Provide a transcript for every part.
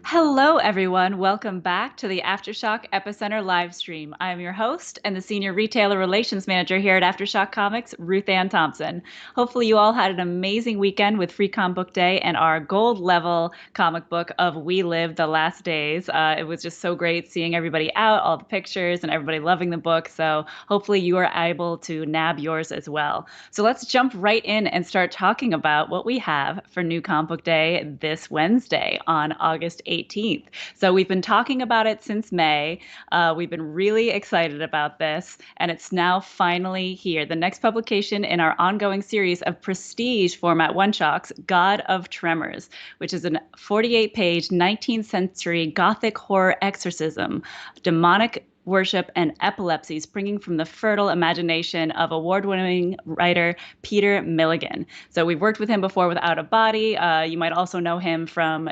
Hello, everyone. Welcome back to the AfterShock EpiCenter live stream. I am your host and the Senior Retailer Relations Manager here at AfterShock Comics, RuthAnn Thompson. Hopefully, you all had an amazing weekend with Free Comic Book Day and our gold level comic book of We Live the Last Days. It was just so great seeing everybody out, all the pictures, and everybody loving the book. So, hopefully, you are able to nab yours as well. So, let's jump right in and start talking about what we have for New Comic Book Day this Wednesday on August 18th. So we've been talking about it since May. We've been really excited about this, and it's now finally here. The next publication in our ongoing series of prestige format one-shots, God of Tremors, which is a 48-page 19th century Gothic horror exorcism, demonic worship and epilepsy springing from the fertile imagination of award-winning writer Peter Milligan. So we've worked with him before with Out of Body. You might also know him from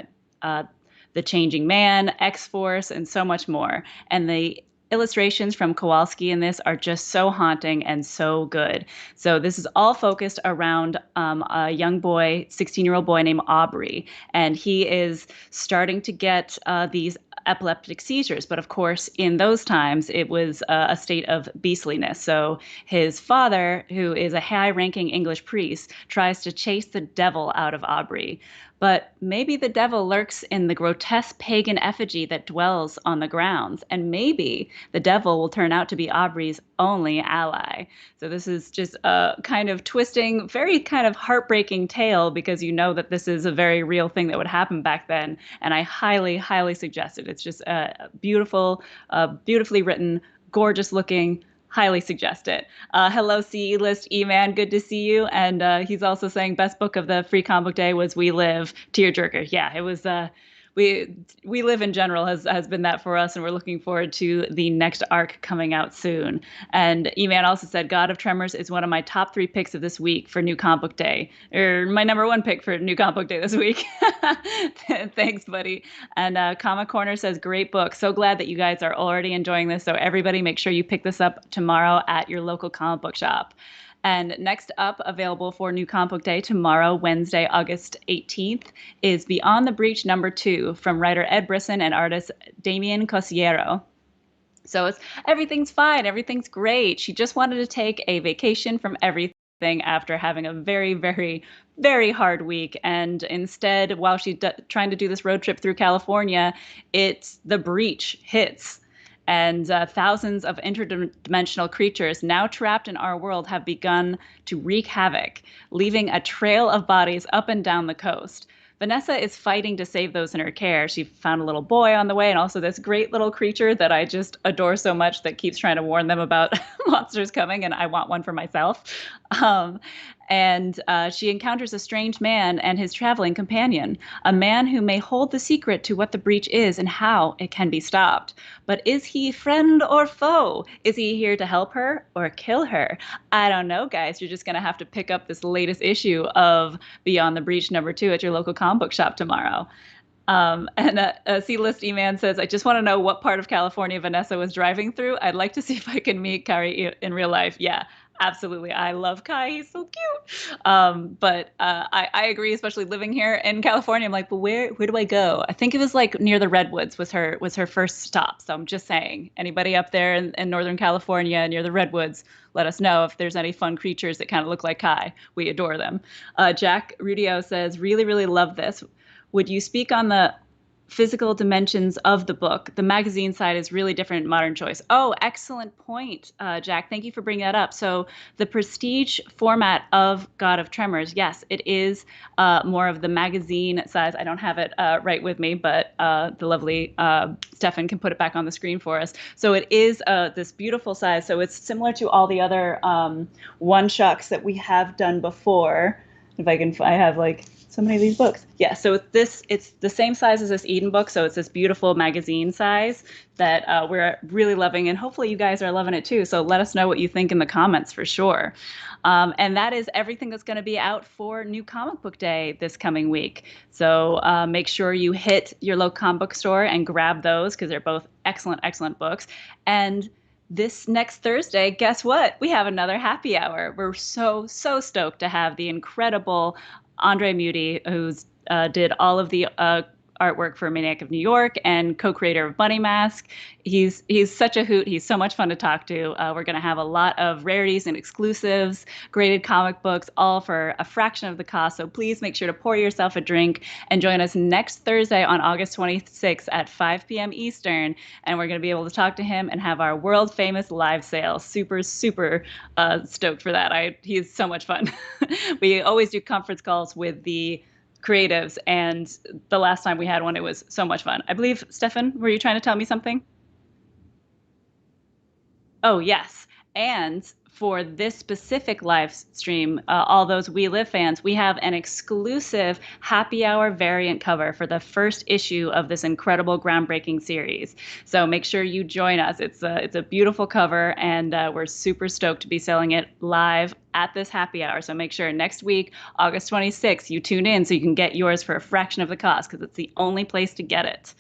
The Changing Man, X-Force, and so much more. And the illustrations from Kowalski in this are just so haunting and so good. So this is all focused around a young boy, 16-year-old boy named Aubrey, and he is starting to get these epileptic seizures. But of course, in those times, it was a state of beastliness. So his father, who is a high-ranking English priest, tries to chase the devil out of Aubrey. But maybe the devil lurks in the grotesque pagan effigy that dwells on the grounds, and maybe the devil will turn out to be Aubrey's only ally. So this is just a kind of twisting, very kind of heartbreaking tale because you know that this is a very real thing that would happen back then, and I highly, highly suggest it. It's just beautiful, beautifully written, gorgeous looking. Highly suggest it. Hello, CE List E-Man. Good to see you. And he's also saying best book of the Free Comic Book Day was We Live, Tearjerker. Yeah, it was. We Live in general has been that for us, and we're looking forward to the next arc coming out soon. And E-Man also said God of Tremors is one of my top 3 picks of this week for New Comic Book Day, or my number 1 pick for New Comic Book Day this week. Thanks, buddy. And Comic Corner says great book. So glad that you guys are already enjoying this. So everybody, make sure you pick this up tomorrow at your local comic book shop. And next up, available for New Comic Book Day tomorrow, Wednesday, August 18th, is Beyond the Breach #2 from writer Ed Brisson and artist Damian Cosiero. So everything's fine, everything's great. She just wanted to take a vacation from everything after having a very, very, very hard week. And instead, while she's trying to do this road trip through California, the breach hits. And thousands of interdimensional creatures now trapped in our world have begun to wreak havoc, leaving a trail of bodies up and down the coast. Vanessa is fighting to save those in her care. She found a little boy on the way and also this great little creature that I just adore so much that keeps trying to warn them about monsters coming, and I want one for myself. Um, and she encounters a strange man and his traveling companion, a man who may hold the secret to what the breach is and how it can be stopped. But is he friend or foe? Is he here to help her or kill her? I don't know, guys. You're just going to have to pick up this latest issue of Beyond the Breach #2 at your local comic book shop tomorrow. And C-List E-Man says, I just want to know what part of California Vanessa was driving through. I'd like to see if I can meet Kari in real life. Yeah, absolutely. I love Kai. He's so cute. But I agree, especially living here in California. I'm like, well, where do I go? I think it was like near the Redwoods was her first stop. So I'm just saying, anybody up there in Northern California near the Redwoods, let us know if there's any fun creatures that kind of look like Kai. We adore them. Jack Rudio says, really, really love this. Would you speak on the physical dimensions of the book? The magazine side is really different modern choice. Oh, excellent point, Jack. Thank you for bringing that up. So the prestige format of God of Tremors, yes, it is more of the magazine size. I don't have it right with me, but the lovely Stefan can put it back on the screen for us. So it is this beautiful size. So it's similar to all the other one-shots that we have done before. If I have like so many of these books. Yeah, so it's the same size as this Eden book, so it's this beautiful magazine size that we're really loving, and hopefully you guys are loving it too. So let us know what you think in the comments for sure. And that is everything that's going to be out for New Comic Book Day this coming week. So make sure you hit your local comic book store and grab those because they're both excellent, excellent books. And this next Thursday, guess what? We have another happy hour. We're so stoked to have the incredible Andre Muti, who's did all of the artwork for Maniac of New York and co-creator of Bunny Mask. He's such a hoot. He's so much fun to talk to. We're going to have a lot of rarities and exclusives, graded comic books, all for a fraction of the cost. So please make sure to pour yourself a drink and join us next Thursday on August 26th at 5 p.m. Eastern. And we're going to be able to talk to him and have our world famous live sale. Super, super stoked for that. He's so much fun. We always do conference calls with the creatives, and the last time we had one, it was so much fun. I believe, Stefan, were you trying to tell me something? Oh, yes. And for this specific live stream, all those We Live fans, we have an exclusive happy hour variant cover for the first issue of this incredible, groundbreaking series. So make sure you join us. It's a beautiful cover, and we're super stoked to be selling it live at this happy hour. So make sure next week, August 26th, you tune in so you can get yours for a fraction of the cost, because it's the only place to get it.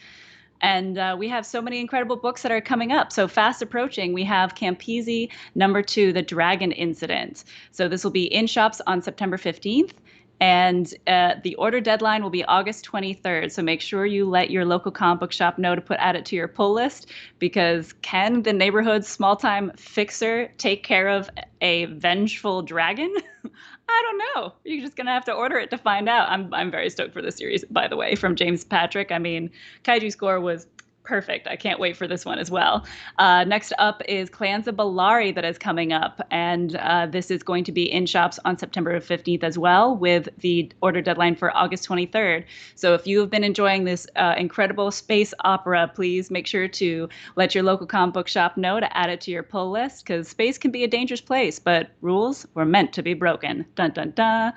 And we have so many incredible books that are coming up. So fast approaching, we have Campisi #2, The Dragon Incident. So this will be in shops on September 15th. And the order deadline will be August 23rd. So make sure you let your local comic book shop know to add it to your pull list, because can the neighborhood small-time fixer take care of a vengeful dragon? I don't know. You're just gonna have to order it to find out. I'm very stoked for this series, by the way, from James Patrick. I mean, Kaiju Score was perfect. I can't wait for this one as well. Next up is Clanza Ballari that is coming up, and this is going to be in shops on September 15th as well, with the order deadline for August 23rd. So if you have been enjoying this incredible space opera, please make sure to let your local comic book shop know to add it to your pull list, because space can be a dangerous place, but rules were meant to be broken. Dun dun dun.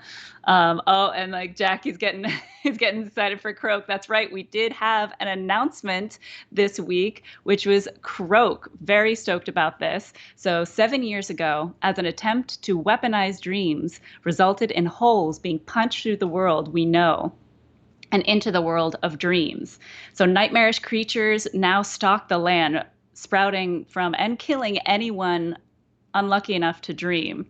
Oh, and like Jackie's getting he's getting excited for Croak. That's right. We did have an announcement this week, which was Croak. Very stoked about this. So 7 years ago, as an attempt to weaponize dreams, resulted in holes being punched through the world we know and into the world of dreams. So nightmarish creatures now stalk the land, sprouting from and killing anyone unlucky enough to dream.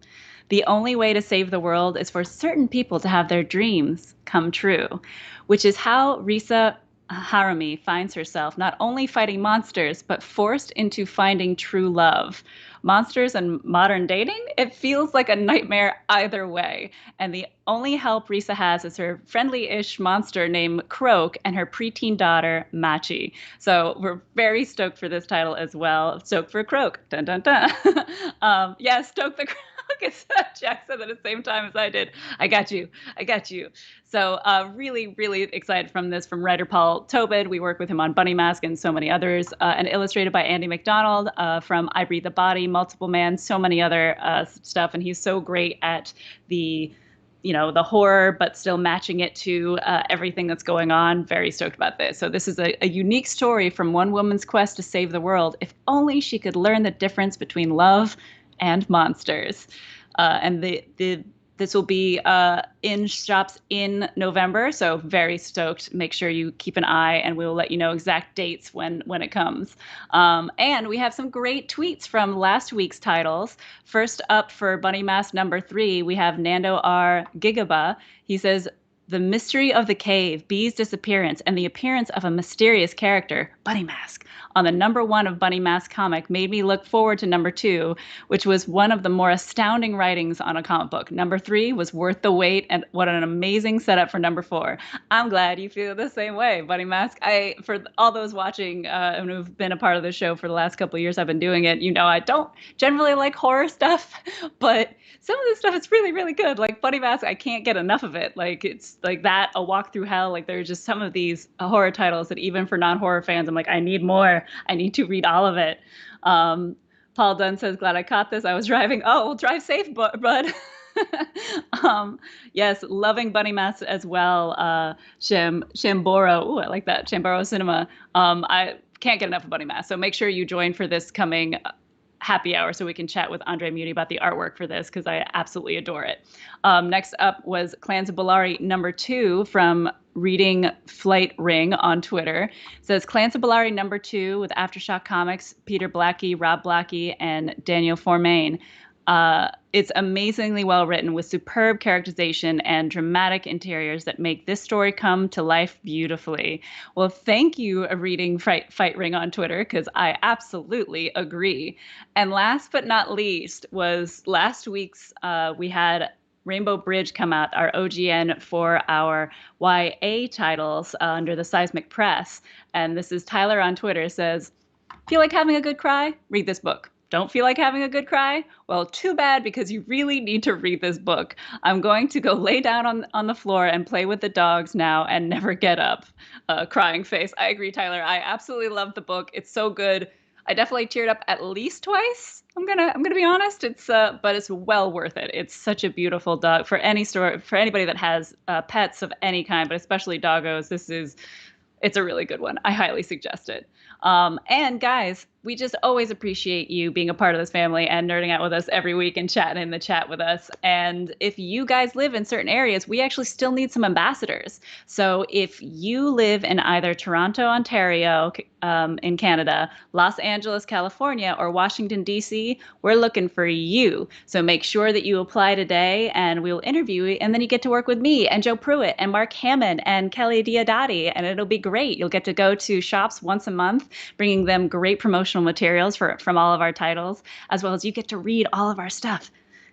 The only way to save the world is for certain people to have their dreams come true, which is how Risa Harami finds herself not only fighting monsters, but forced into finding true love. Monsters and modern dating? It feels like a nightmare either way. And the only help Risa has is her friendly-ish monster named Croak and her preteen daughter, Machi. So we're very stoked for this title as well. Stoked for Croak. Dun dun dun. Yeah, stoked the Croak. Jack said that at the same time as I did. I got you. I got you. So really, really excited from this, from writer Paul Tobin. We work with him on Bunny Mask and so many others, and illustrated by Andy McDonald from I Breathe the Body, Multiple Man, so many other stuff. And he's so great at the horror, but still matching it to everything that's going on. Very stoked about this. So this is a unique story from one woman's quest to save the world. If only she could learn the difference between love and monsters. And this will be in shops in November, so very stoked. Make sure you keep an eye, and we will let you know exact dates when it comes. And we have some great tweets from last week's titles. First up, for Bunny Mask #3, we have Nando R. Gigaba. He says, "The mystery of the cave, Bee's disappearance, and the appearance of a mysterious character, Bunny Mask, on the #1 of Bunny Mask comic made me look forward to #2, which was one of the more astounding writings on a comic book. #3 was worth the wait, and what an amazing setup for #4. I'm glad you feel the same way, Bunny Mask. For all those watching and who've been a part of the show for the last couple of years, I've been doing it. I don't generally like horror stuff, but some of this stuff is really, really good. Like Bunny Mask, I can't get enough of it. Like it's like that, A Walk Through Hell. Like there's just some of these horror titles that even for non-horror fans, I'm like, I need more. I need to read all of it. Paul Dunn says, "Glad I caught this. I was driving." Oh, well, drive safe, bud. Yes, loving Bunny Mask as well. Shamboro. Ooh, I like that. Shamboro Cinema. I can't get enough of Bunny Mask. So make sure you join for this coming happy hour so we can chat with Andre Muti about the artwork for this, because I absolutely adore it. Next up was Clanza Ballari #2 from Reading Flight Ring on Twitter. It says, "Clanza Ballari #2 with AfterShock Comics, Peter Blackie, Rob Blackie, and Daniel Formain. It's amazingly well written with superb characterization and dramatic interiors that make this story come to life beautifully. Well, thank you, a reading Fight Ring on Twitter, because I absolutely agree. And last but not least was last week's, we had Rainbow Bridge come out, our OGN for our YA titles under the Seismic Press. And this is Tyler on Twitter says, feel like having a good cry? Read this book. Don't feel like having a good cry? Well, too bad because you really need to read this book. I'm going to go lay down on the floor and play with the dogs now and never get up. Crying face. I agree, Tyler. I absolutely love the book. It's so good. I definitely teared up at least twice. I'm gonna be honest. But it's well worth it. It's such a beautiful dog for anybody that has pets of any kind, but especially doggos. It's a really good one. I highly suggest it. And guys, we just always appreciate you being a part of this family and nerding out with us every week and chatting in the chat with us. And if you guys live in certain areas, we actually still need some ambassadors. So if you live in either Toronto, Ontario, in Canada, Los Angeles, California, or Washington, D.C., we're looking for you. So make sure that you apply today and we'll interview you. And then you get to work with me and Joe Pruitt and Mark Hammond and Kelly Diodati. And it'll be great. You'll get to go to shops once a month, bringing them great promotional materials from all of our titles, as well as you get to read all of our stuff.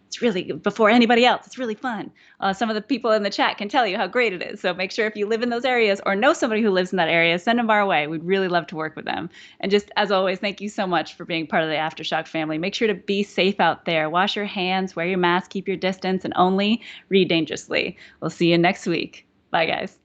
It's really, before anybody else, it's really fun. Some of the people in the chat can tell you how great it is. So make sure if you live in those areas or know somebody who lives in that area, send them our way. We'd really love to work with them. And just as always, thank you so much for being part of the AfterShock family. Make sure to be safe out there. Wash your hands, wear your mask, keep your distance, and only read dangerously. We'll see you next week. Bye, guys.